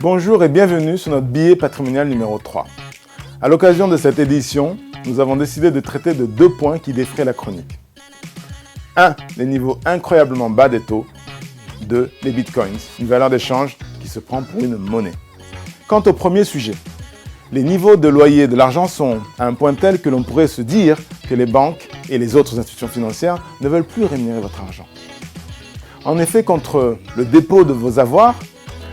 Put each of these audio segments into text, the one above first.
Bonjour et bienvenue sur notre billet patrimonial numéro 3. À l'occasion de cette édition, nous avons décidé de traiter de 2 points qui défraient la chronique. 1. Les niveaux incroyablement bas des taux. 2. Les bitcoins, une valeur d'échange qui se prend pour une monnaie. Quant au premier sujet, les niveaux de loyer de l'argent sont à un point tel que l'on pourrait se dire que les banques et les autres institutions financières ne veulent plus rémunérer votre argent. En effet, contre le dépôt de vos avoirs,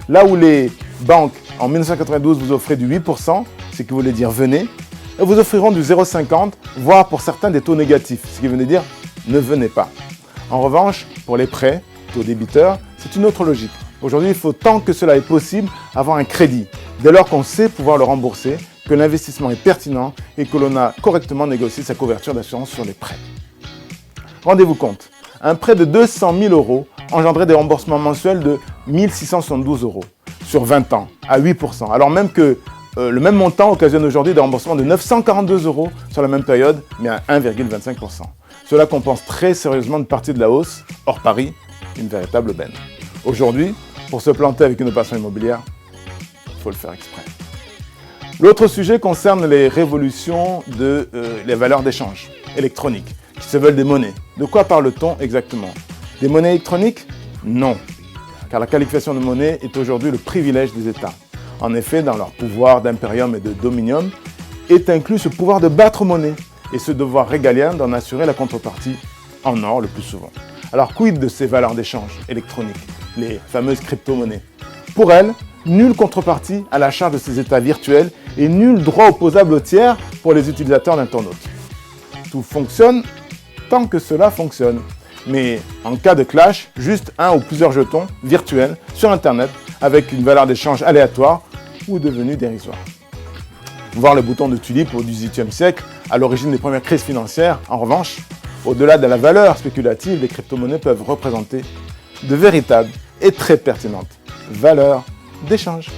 là où les banques en 1992 vous offraient du 8%, ce qui voulait dire venez, elles vous offriront du 0,50, voire pour certains des taux négatifs, ce qui venait dire ne venez pas. En revanche, pour les prêts, taux débiteurs, c'est une autre logique. Aujourd'hui, il faut tant que cela est possible avoir un crédit, dès lors qu'on sait pouvoir le rembourser, que l'investissement est pertinent et que l'on a correctement négocié sa couverture d'assurance sur les prêts. Rendez-vous compte, un prêt de 200 000 € engendrait des remboursements mensuels de 1 672 € sur 20 ans, à 8%, alors même que le même montant occasionne aujourd'hui des remboursements de 942 € sur la même période, mais à 1,25%. Cela compense très sérieusement une partie de la hausse, hors Paris, une véritable aubaine. Aujourd'hui, pour se planter avec une opération immobilière, il faut le faire exprès. L'autre sujet concerne les révolutions les valeurs d'échange électroniques, qui se veulent des monnaies. De quoi parle-t-on exactement? Des monnaies électroniques? Non, car la qualification de monnaie est aujourd'hui le privilège des États. En effet, dans leur pouvoir d'impérium et de dominium, est inclus ce pouvoir de battre monnaie et ce devoir régalien d'en assurer la contrepartie en or le plus souvent. Alors quid de ces valeurs d'échange électroniques, les fameuses crypto-monnaies? Pour elles, nulle contrepartie à la charge de ces États virtuels et nul droit opposable aux tiers pour les utilisateurs d'internautes. Tout fonctionne tant que cela fonctionne. Mais en cas de clash, juste un ou plusieurs jetons virtuels sur Internet avec une valeur d'échange aléatoire ou devenue dérisoire. Voir le bouton de tulipe au XVIIIe siècle, à l'origine des premières crises financières, en revanche, au-delà de la valeur spéculative, les crypto-monnaies peuvent représenter de véritables et très pertinentes valeurs d'échange.